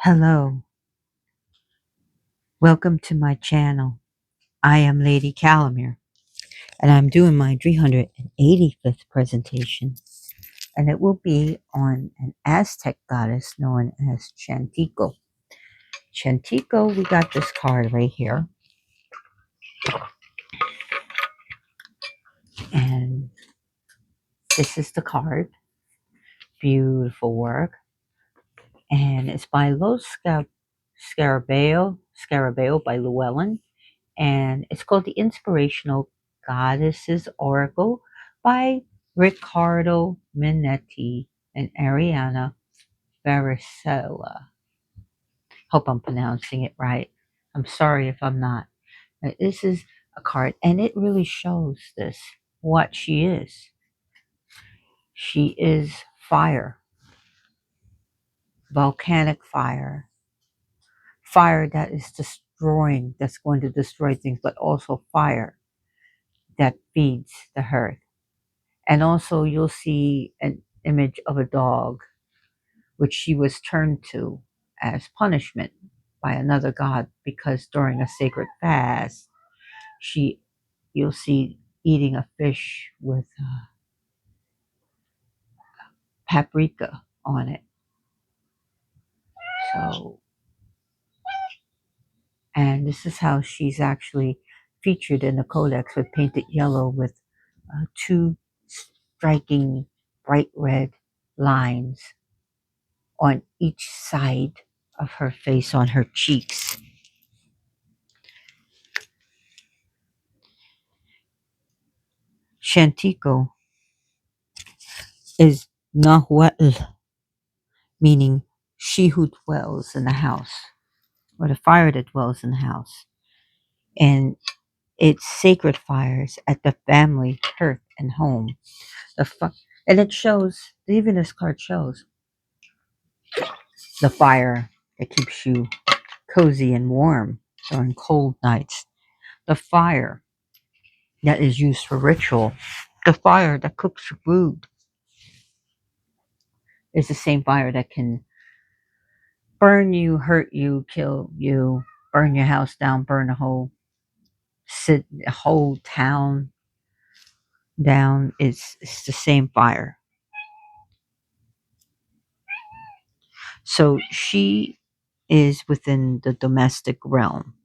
Hello, welcome to my channel. I am Lady Calamere, and I'm doing my 385th presentation, and it will be on an Aztec goddess known as Chantico. Chantico, we got this card right here, and this is the card. Beautiful work, and it's by Scarabeo by Llewellyn, and it's called The Inspirational Goddesses Oracle by Riccardo Minetti and Ariana Varicella. Hope I'm pronouncing it right. I'm sorry if I'm not. This is a card, and it really shows this what she is. She is fire, volcanic fire, fire that is destroying, that's going to destroy things, but also fire that feeds the earth. And also, you'll see an image of a dog, which she was turned to as punishment by another god because during a sacred fast, she you'll see eating a fish with paprika on it. So, and this is how she's actually featured in the codex with painted yellow with two striking bright red lines on each side of her face on her cheeks. Chantico is Nahuatl, meaning she who dwells in the house, or the fire that dwells in the house. And it's sacred fires at the family hearth and home. And it shows, even this card shows, the fire that keeps you cozy and warm during cold nights, the fire that is used for ritual, the fire that cooks your food is the same fire that can burn you, hurt you, kill you, burn your house down, burn a whole town down. It's the same fire. So she is within the domestic realm.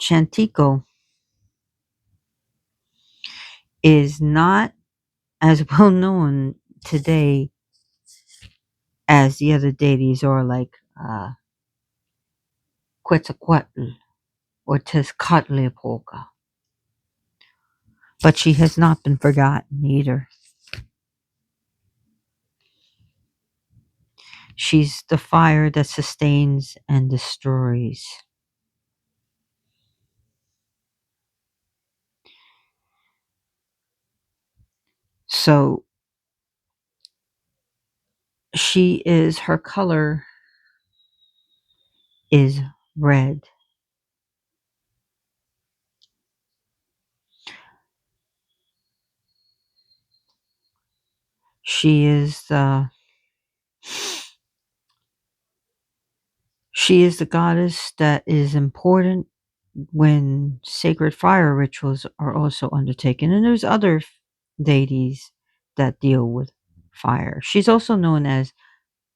Chantico is not as well known today as the other deities or like Quetzalcoatl or Tezcatlipoca, but she has not been forgotten either. She's the fire that sustains and destroys. So her color is red. She is the goddess that is important when sacred fire rituals are also undertaken. And there's other deities that deal with fire. She's also known as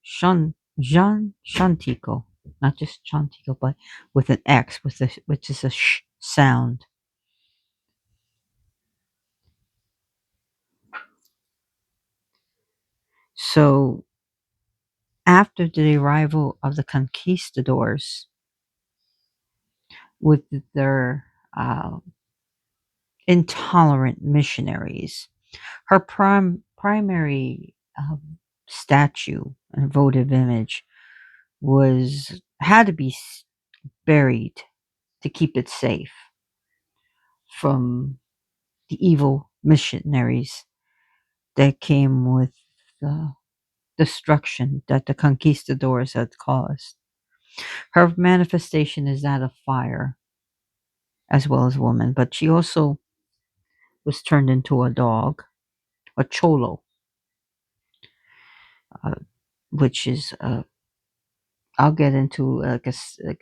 Shantico, not just Chantico, but with an X, which is a sh sound. So after the arrival of the conquistadors with their intolerant missionaries, her primary statue and votive image had to be buried to keep it safe from the evil missionaries that came with the destruction that the conquistadors had caused. Her manifestation is that of fire as well as woman, but she also was turned into a dog, a cholo. uh, which is I'll get into like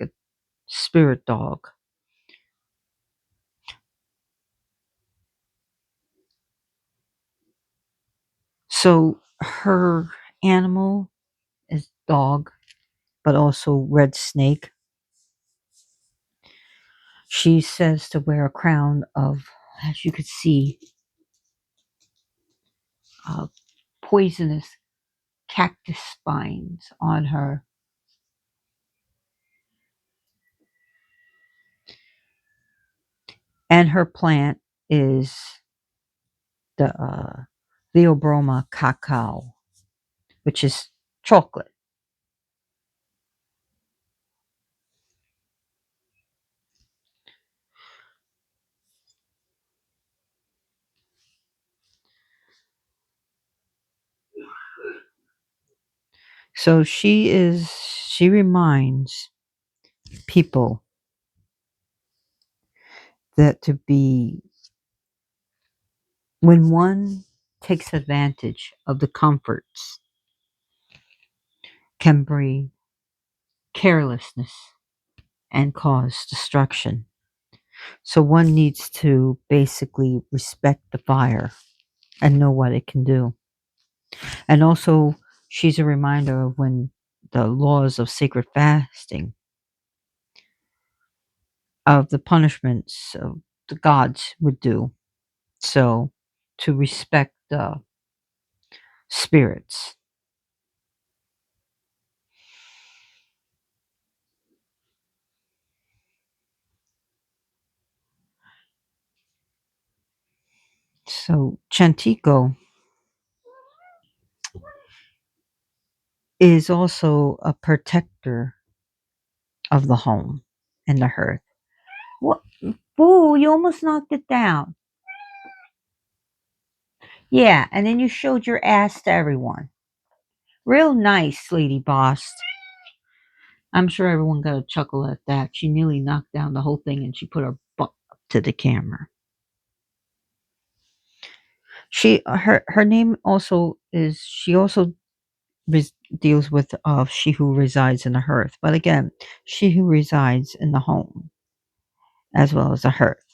a spirit dog. So her animal is dog, but also red snake. She says to wear a crown of, as you could see, uh, poisonous cactus spines on her. And her plant is the Theobroma cacao, which is chocolate. So she reminds people that to be, when one takes advantage of the comforts, can breed carelessness and cause destruction. So one needs to basically respect the fire and know what it can do. And also, she's a reminder of when the laws of sacred fasting, of the punishments of the gods would do. So, to respect the spirits. So, Chantico is also a protector of the home and the hearth. What? Boo, you almost knocked it down. Yeah, and then you showed your ass to everyone. Real nice, Lady Boss. I'm sure everyone got a chuckle at that. She nearly knocked down the whole thing and she put her butt up to the camera. Her name also is, she also deals with she who resides in the hearth. But again, she who resides in the home as well as the hearth.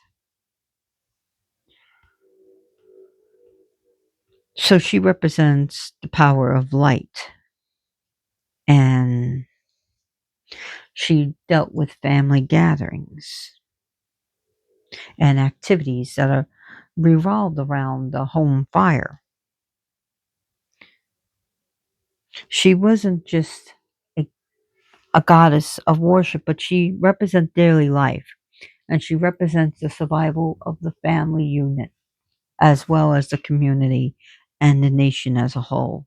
So she represents the power of light, and she dealt with family gatherings and activities that are revolved around the home fire. She wasn't just a, a goddess of worship, but she represents daily life, and she represents the survival of the family unit as well as the community and the nation as a whole.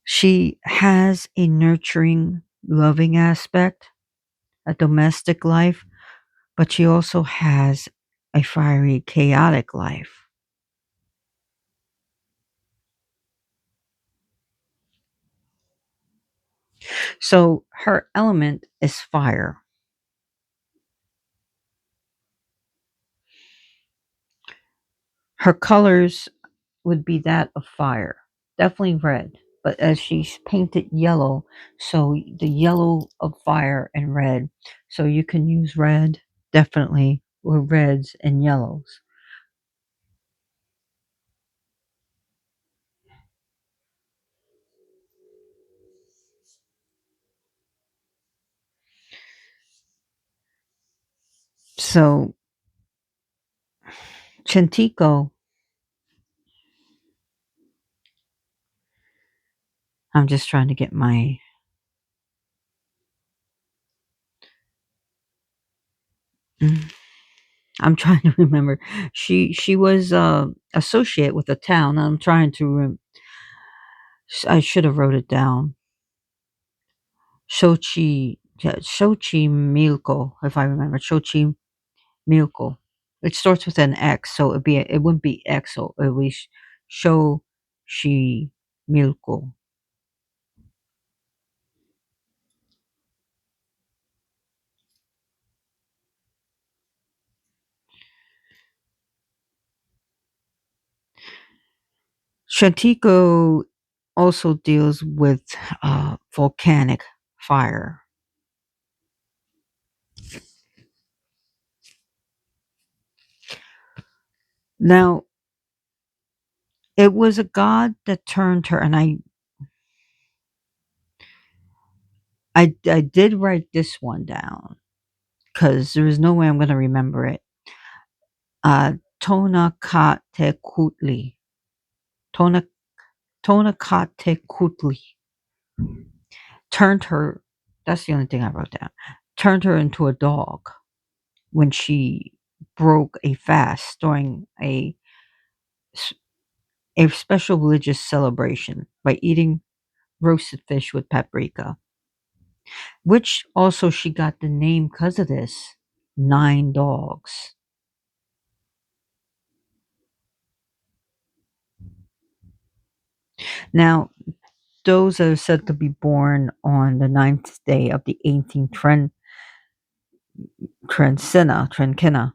She has a nurturing, loving aspect, a domestic life, but she also has a fiery, chaotic life. So her element is fire. Her colors would be that of fire, definitely red. But as she's painted yellow, so the yellow of fire and red. So you can use red, definitely, or reds and yellows. So Chantico, I'm just trying to get my. mm, I'm trying to remember. She was associate with a town. I'm trying to. I should have wrote it down. Shochi, yeah, Shochi Milko, if I remember. Shochi Milko. It starts with an X, so it wouldn't be Exo. It would be Shochi Milko. Chantico also deals with volcanic fire. Now, it was a god that turned her, and I did write this one down because there is no way I'm going to remember it. Tonakatekutli. Tona Tonakatekutli turned her. That's the only thing I wrote down. Turned her into a dog when she broke a fast during a special religious celebration by eating roasted fish with paprika, which also she got the name because of this. Nine dogs. Now, those are said to be born on the ninth day of the 18th Trenkina.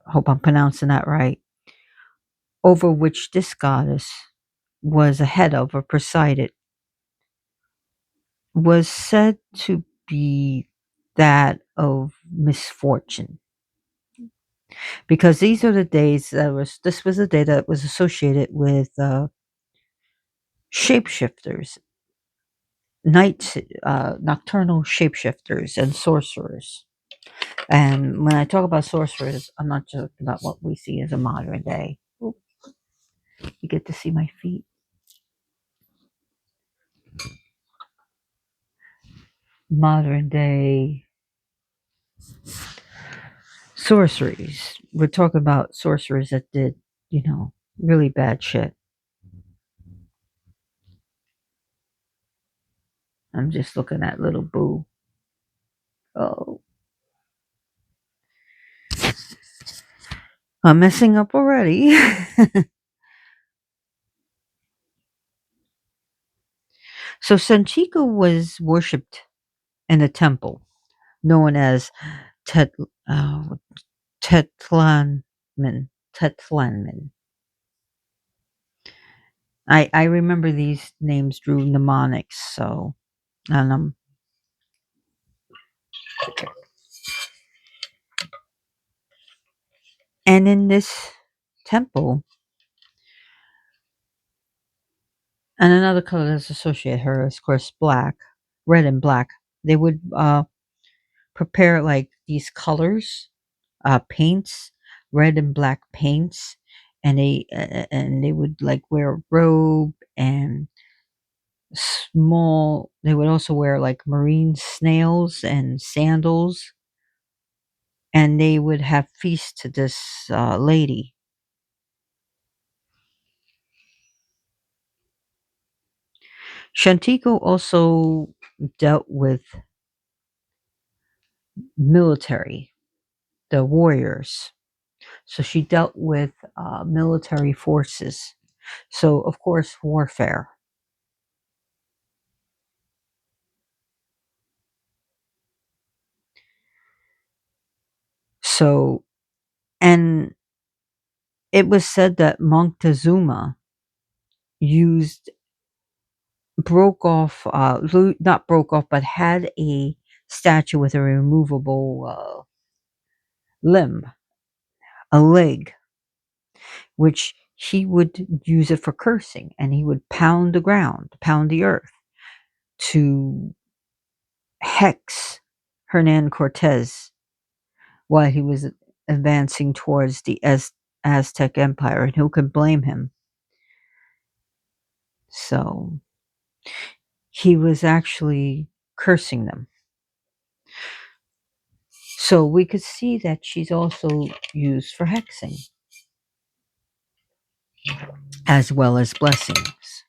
Hope I'm pronouncing that right. Over which this goddess was ahead of or presided, was said to be that of misfortune. Because these are the days this was a day that was associated with shapeshifters, nocturnal shapeshifters and sorcerers. And when I talk about sorcerers, I'm not just about what we see as a modern day. Oop, you get to see my feet. Modern day sorceries. We're talking about sorcerers that did, really bad shit. I'm just looking at little Boo. Oh, I'm messing up already. So Sanchika was worshipped in a temple known as Tet, uh, Tetlanman. Tetlanman. I remember these names through mnemonics, so and and in this temple, and another color that's associated her is, of course, black, red and black. They would prepare like these colors, paints, red and black paints, and they would like wear a robe and small. They would also wear like marine snails and sandals, and they would have feast to this lady. Chantico also dealt with military, the warriors. So she dealt with military forces. So, of course, warfare. So, and it was said that Moctezuma used, broke off, not broke off, but had a statue with a removable limb, a leg, which he would use it for cursing, and he would pound the ground, pound the earth to hex Hernan Cortez while he was advancing towards the Aztec Empire, and who could blame him? So he was actually cursing them. So we could see that she's also used for hexing as well as blessings.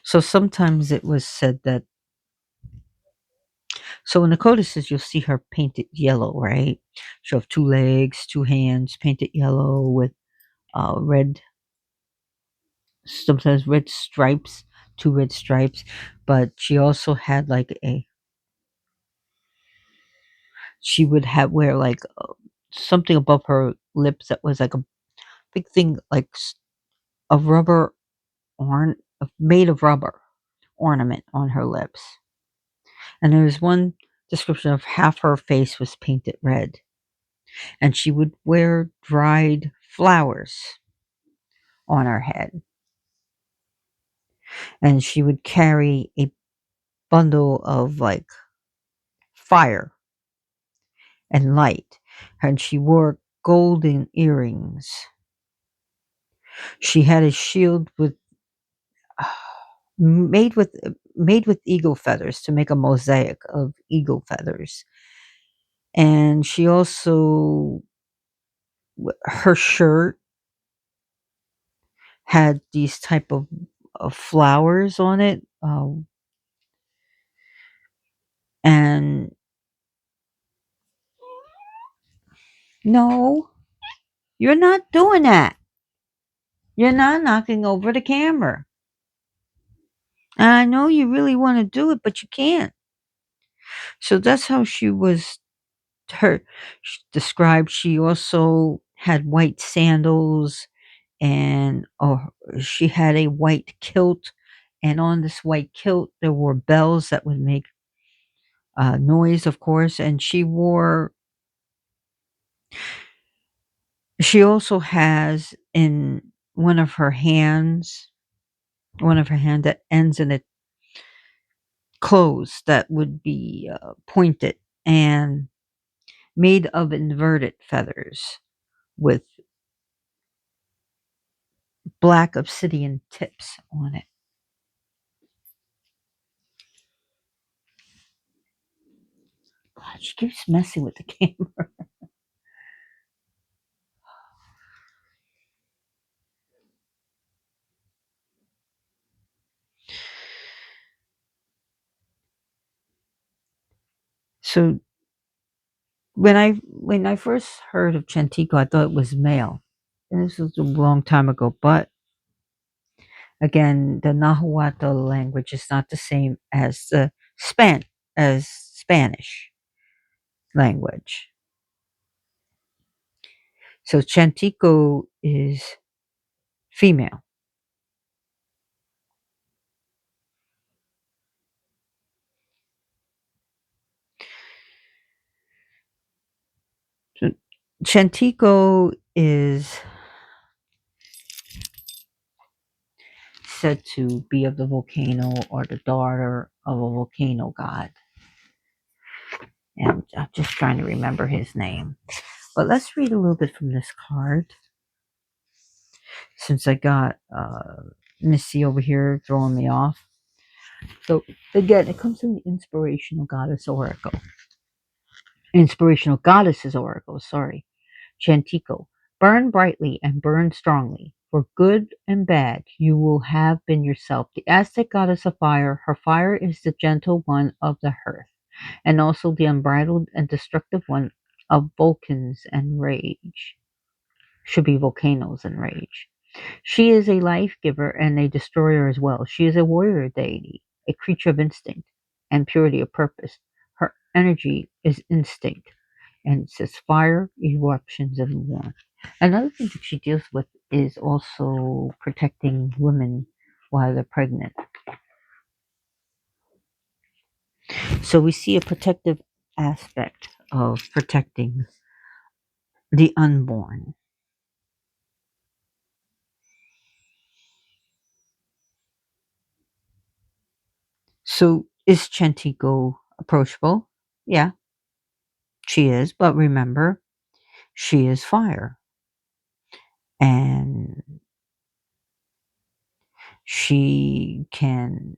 So sometimes it was said that, so in the codices you'll see her painted yellow, right? She'll have two legs, two hands, painted yellow with red, sometimes red stripes, two red stripes. But she also had like she would have wear like something above her lips that was like a big thing, like a rubber made of rubber ornament on her lips. And there was one description of half her face was painted red, and she would wear dried flowers on her head, and she would carry a bundle of like fire and light, and she wore golden earrings. She had a shield with made with made with eagle feathers to make a mosaic of eagle feathers. And she also her shirt had these type of flowers on it, and no, you're not doing that. You're not knocking over the camera. I know you really want to do it, but you can't. So that's how she was her described. She also had white sandals, and she had a white kilt, and on this white kilt there were bells that would make noise, of course. And she also has in one of her hand that ends in a close that would be pointed and made of inverted feathers with black obsidian tips on it. God, she keeps messing with the camera. So when I first heard of Chantico, I thought it was male, and this was a long time ago. But again, the Nahuatl language is not the same as the Spanish language. So Chantico is female. So Chantico is said to be of the volcano or the daughter of a volcano god. And I'm just trying to remember his name. But let's read a little bit from this card, since I got Missy over here throwing me off. So again, it comes from the Inspirational Goddesses Oracle, sorry. Chantico. Burn brightly and burn strongly. For good and bad, you will have been yourself. The Aztec goddess of fire, her fire is the gentle one of the hearth, and also the unbridled and destructive one of volcans and rage. Should be volcanoes and rage. She is a life giver and a destroyer as well. She is a warrior deity, a creature of instinct and purity of purpose. Her energy is instinct, and it says fire, eruptions, and warmth. Another thing that she deals with is also protecting women while they're pregnant. So we see a protective aspect of protecting the unborn. So is Chantico approachable? Yeah, she is, but remember, she is fire, and she can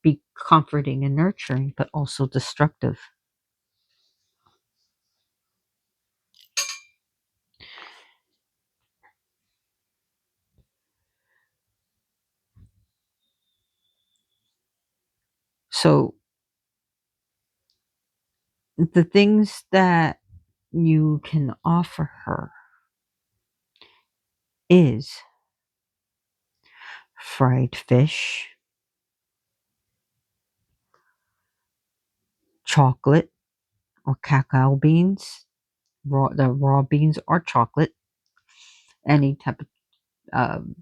be comforting and nurturing, but also destructive. So the things that you can offer her is fried fish, chocolate or cacao beans, the raw beans or chocolate, any type of um,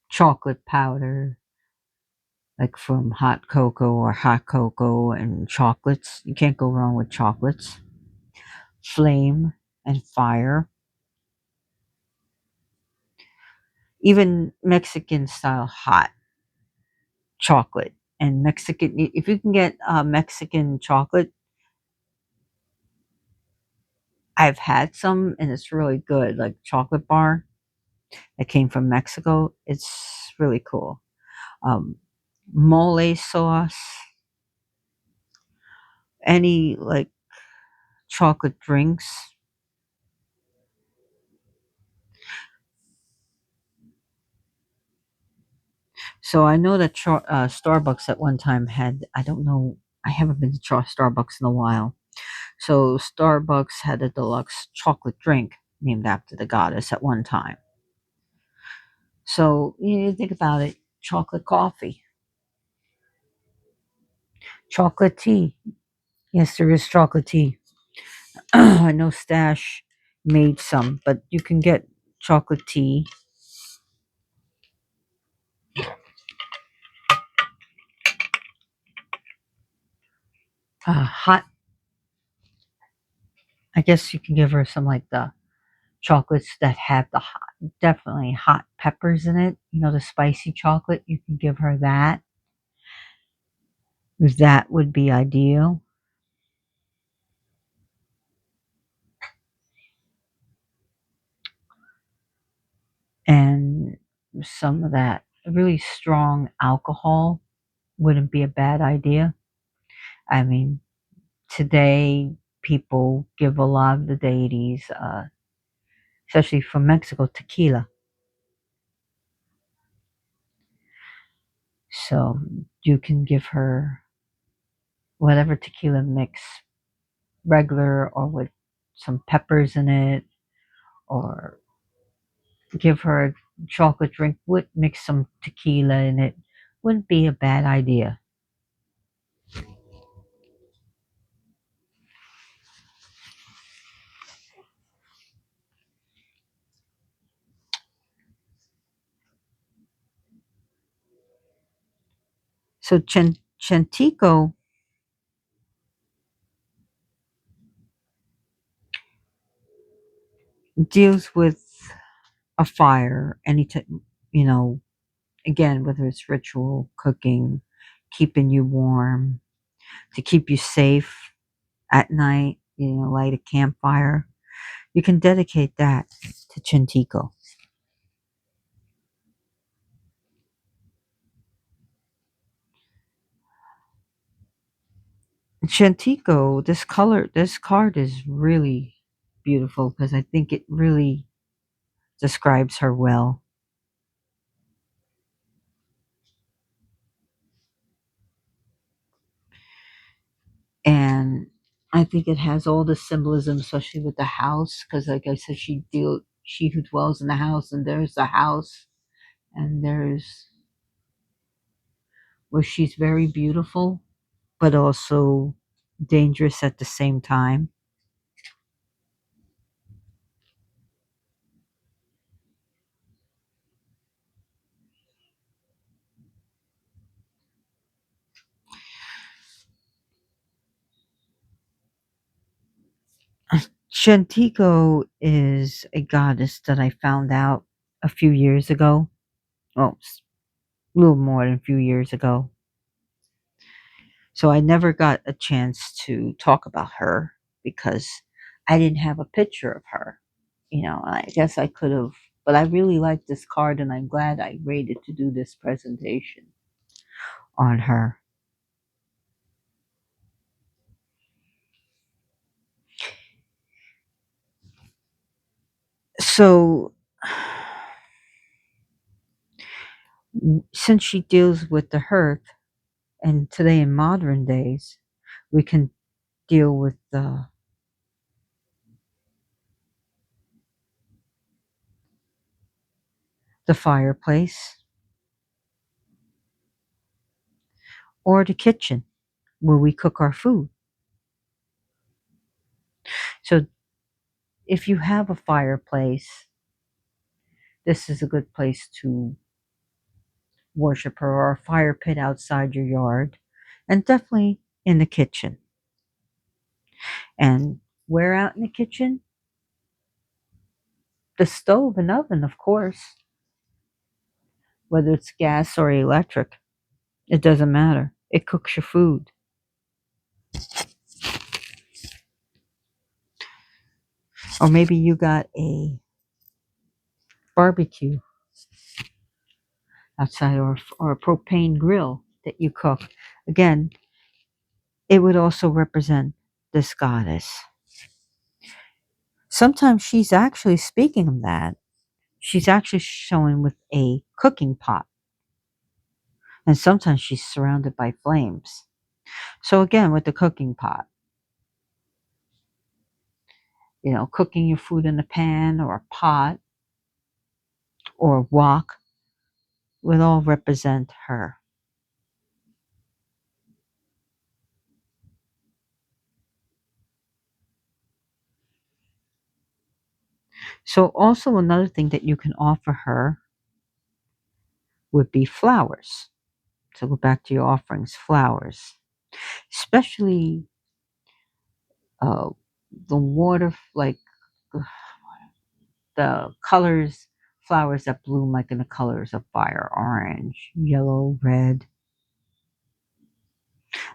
chocolate powder, like from hot cocoa or hot cocoa and chocolates. You can't go wrong with chocolates. Flame and fire. Even Mexican style hot chocolate and Mexican. If you can get Mexican chocolate, I've had some and it's really good. Like chocolate bar that came from Mexico. It's really cool. Um, Mole sauce, any like chocolate drinks. So I know that Starbucks at one time had, I don't know, I haven't been to Starbucks in a while. So Starbucks had a deluxe chocolate drink named after the goddess at one time. So you think about it, chocolate coffee, chocolate tea. Yes, there is chocolate tea. I know Stash made some, but you can get chocolate tea, hot. I guess you can give her some like the chocolates that have the hot, definitely hot peppers in it. You know, the spicy chocolate. You can give her that. That would be ideal. And some of that really strong alcohol wouldn't be a bad idea. I mean, today people give a lot of the deities, especially from Mexico, tequila. So you can give her whatever tequila mix, regular or with some peppers in it, or give her a chocolate drink with mix some tequila in it. Wouldn't be a bad idea. So Chantico deals with a fire, you know, again, whether it's ritual, cooking, keeping you warm, to keep you safe at night, light a campfire. You can dedicate that to Chantico. Chantico, this card is really beautiful because I think it really describes her well. And I think it has all the symbolism, especially with the house, because like I said, she who dwells in the house, and there's the house, and there's where she's very beautiful, but also dangerous at the same time. Chantico is a goddess that I found out a few years ago. Well, a little more than a few years ago. So I never got a chance to talk about her because I didn't have a picture of her. I guess I could have, but I really like this card and I'm glad I waited to do this presentation on her. So, since she deals with the hearth, and today in modern days, we can deal with the fireplace or the kitchen where we cook our food. So if you have a fireplace, this is a good place to worship her, or a fire pit outside your yard, and definitely in the kitchen. And where out in the kitchen? The stove and oven, of course, whether it's gas or electric, it doesn't matter. It cooks your food. Or maybe you got a barbecue outside, or a propane grill that you cook. Again, it would also represent this goddess. Sometimes she's actually speaking of that. She's actually showing with a cooking pot, and sometimes she's surrounded by flames. So again, with the cooking pot, cooking your food in a pan or a pot or a wok would all represent her. So also another thing that you can offer her would be flowers. So go back to your offerings, flowers, especially uh, the water, like the colors, flowers that bloom like in the colors of fire, orange, yellow, red.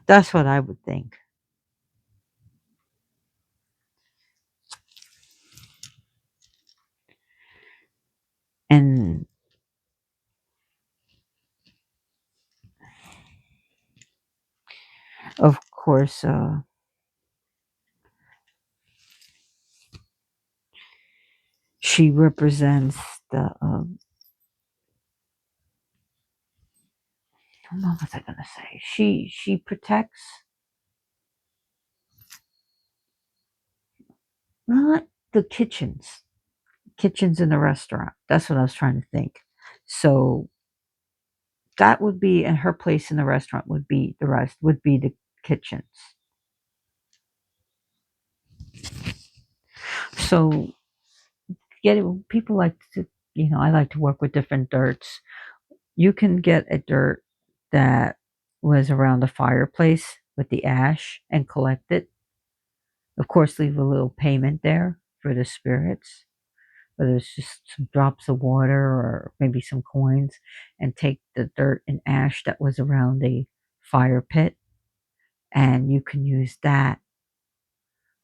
That's what I would think. And of course, she represents the. What was I gonna say? She protects not the kitchens in the restaurant. That's what I was trying to think. So that would be, and her place in the restaurant would be the kitchens. So people like to, I like to work with different dirts. You can get a dirt that was around the fireplace with the ash and collect it. Of course, leave a little payment there for the spirits, whether it's just some drops of water or maybe some coins, and take the dirt and ash that was around the fire pit, and you can use that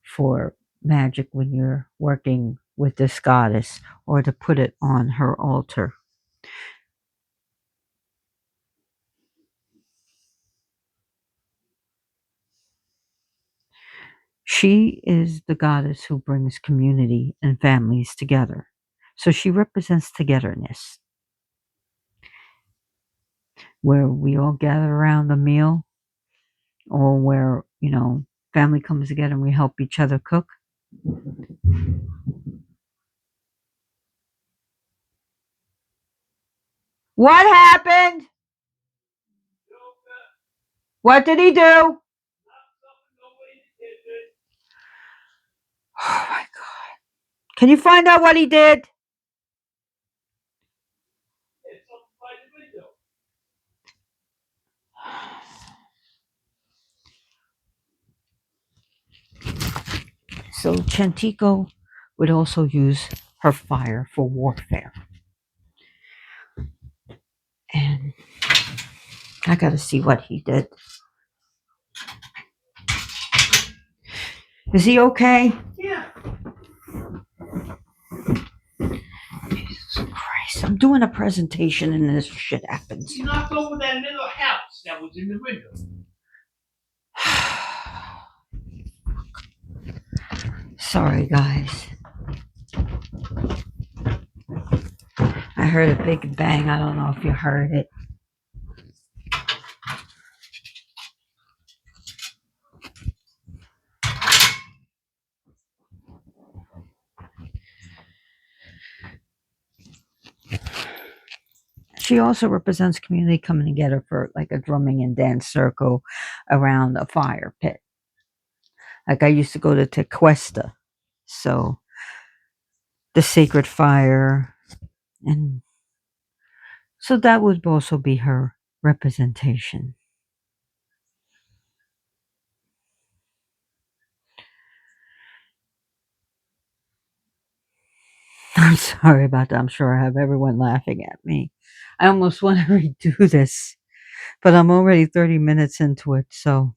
for magic when you're working with this goddess, or to put it on her altar. She is the goddess who brings community and families together. So she represents togetherness, where we all gather around the meal, or where, family comes together and we help each other cook. What happened? What did he do? Oh my God. Can you find out what he did? So Chantico would also use her fire for warfare. And I got to see what he did. Is he okay? Yeah. Jesus Christ. I'm doing a presentation and this shit happens. He knocked over that little house that was in the window. Sorry, guys. I heard a big bang. I don't know if you heard it. She also represents community coming together for like a drumming and dance circle around a fire pit. Like I used to go to Tequesta. So the sacred fire, and so that would also be her representation. I'm sorry about that. I'm sure I have everyone laughing at me. I almost want to redo this, but I'm already 30 minutes into it. So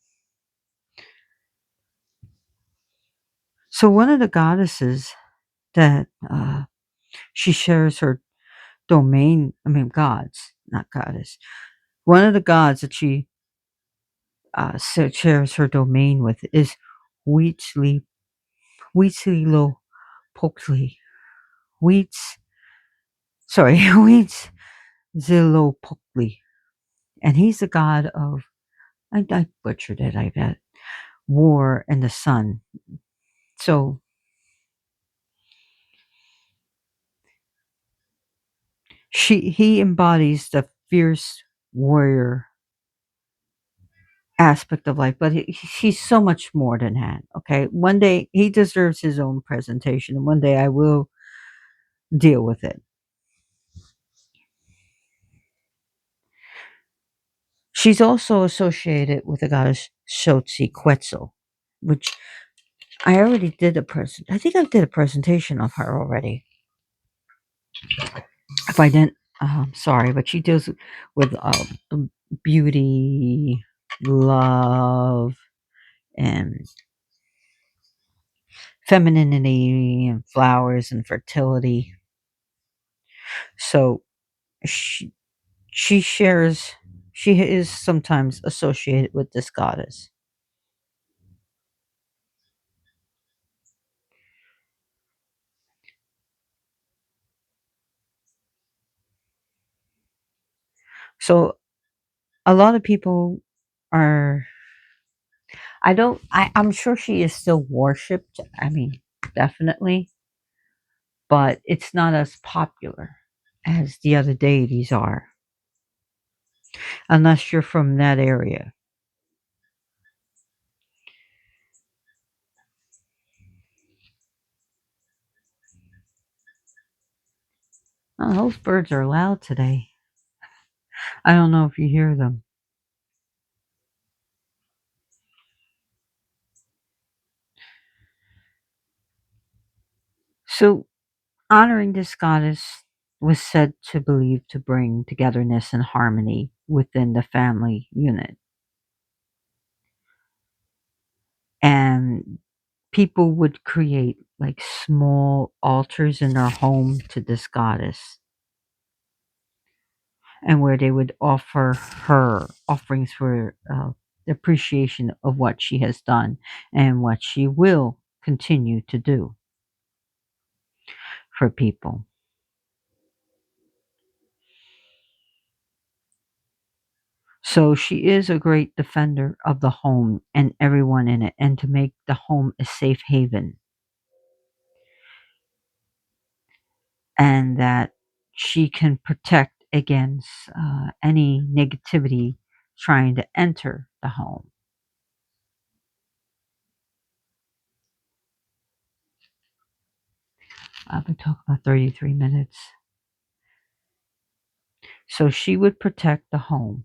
one of the goddesses that she shares her domain, I mean, gods, not goddess. One of the gods that she shares her domain with is Huitzli, Huitzilopoctli. Huitz, sorry, Huitzilopoctli. And he's the god of, I butchered it, I bet, war and the sun. So he embodies the fierce warrior aspect of life, but he's so much more than that. Okay, one day he deserves his own presentation, and one day I will deal with it. She's also associated with the goddess Quetzal, which I already did a present. I think I did a presentation of her already. If I didn't, sorry, but she deals with beauty, love, and femininity, and flowers, and fertility. So she she shares. She is sometimes associated with this goddess. So a lot of people are. I'm sure she is still worshipped. I mean, definitely, but it's not as popular as the other deities are, unless you're from that area. Oh, those birds are loud today. I don't know if you hear them. So, honoring this goddess was said to believe to bring togetherness and harmony within the family unit. And people would create like small altars in their home to this goddess, and where they would offer her offerings for appreciation of what she has done and what she will continue to do for people. So she is a great defender of the home and everyone in it, and to make the home a safe haven, and that she can protect against any negativity trying to enter the home. I've been talking about 33 minutes. So she would protect the home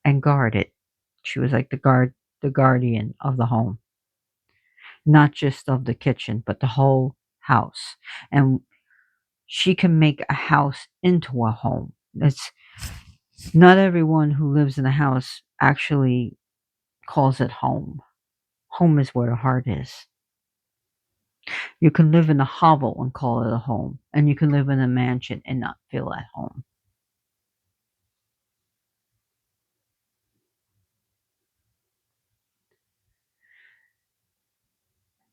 and guard it. She was like the guardian of the home, not just of the kitchen, but the whole house. And she can make a house into a home. It's not everyone who lives in a house actually calls it home. Home is where the heart is. You can live in a hovel and call it a home, and you can live in a mansion and not feel at home.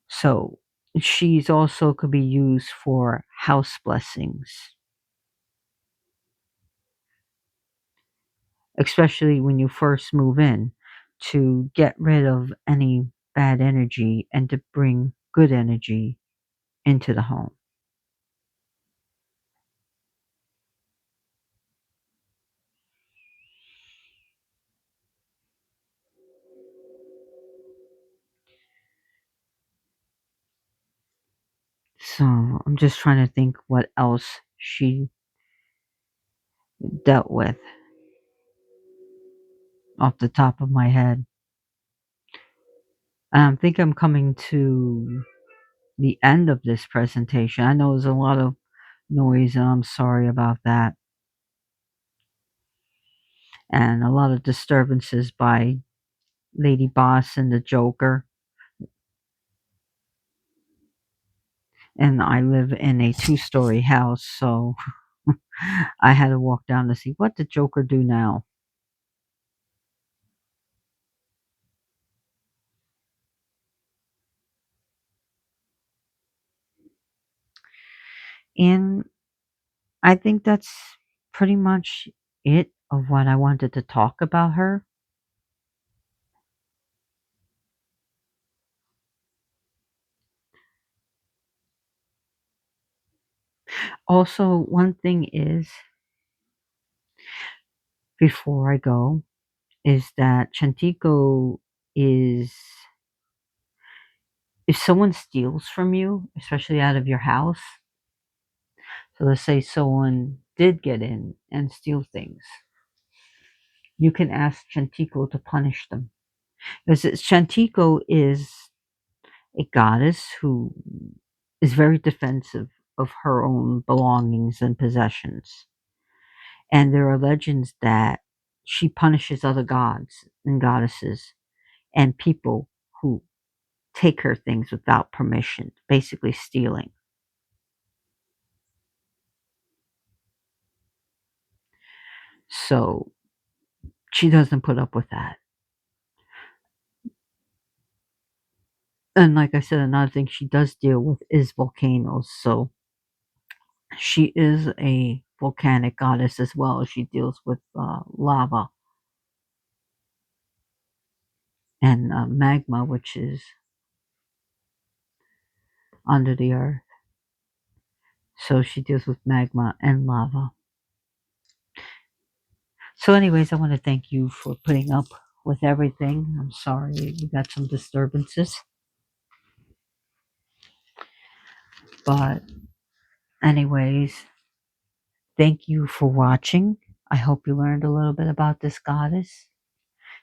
So she's also could be used for house blessings, especially when you first move in, to get rid of any bad energy and to bring good energy into the home. So I'm just trying to think what else she dealt with off the top of my head. I think I'm coming to the end of this presentation. I know there's a lot of noise, and I'm sorry about that. And a lot of disturbances by Lady Boss and the Joker. And I live in a two-story house, so I had to walk down to see what the Joker do now. And I think that's pretty much it of what I wanted to talk about her. Also, one thing is, before I go, is that Chantico is, if someone steals from you, especially out of your house, so let's say someone did get in and steal things, you can ask Chantico to punish them. Because Chantico is a goddess who is very defensive of her own belongings and possessions. And there are legends that she punishes other gods and goddesses and people who take her things without permission, basically stealing. So she doesn't put up with that. And like I said, another thing she does deal with is volcanoes. So she is a volcanic goddess as well. She deals with lava and magma, which is under the earth. So she deals with magma and lava. So, anyways, I want to thank you for putting up with everything. I'm sorry we got some disturbances. But, anyways, thank you for watching. I hope you learned a little bit about this goddess.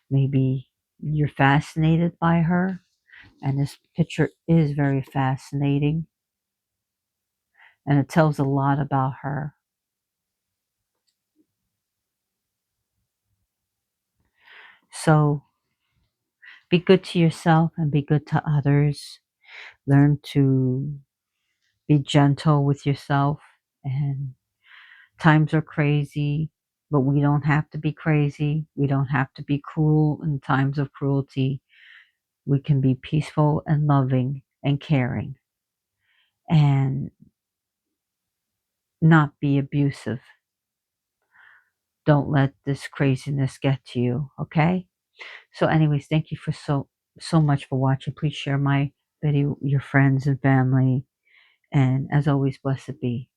Maybe you're fascinated by her. And this picture is very fascinating. And it tells a lot about her. So, be good to yourself and be good to others. Learn to be gentle with yourself. And times are crazy, but we don't have to be crazy. We don't have to be cruel in times of cruelty. We can be peaceful and loving and caring and not be abusive. Don't let this craziness get to you, okay? So anyways, thank you for so much for watching. Please share my video with your friends and family. And as always, blessed be.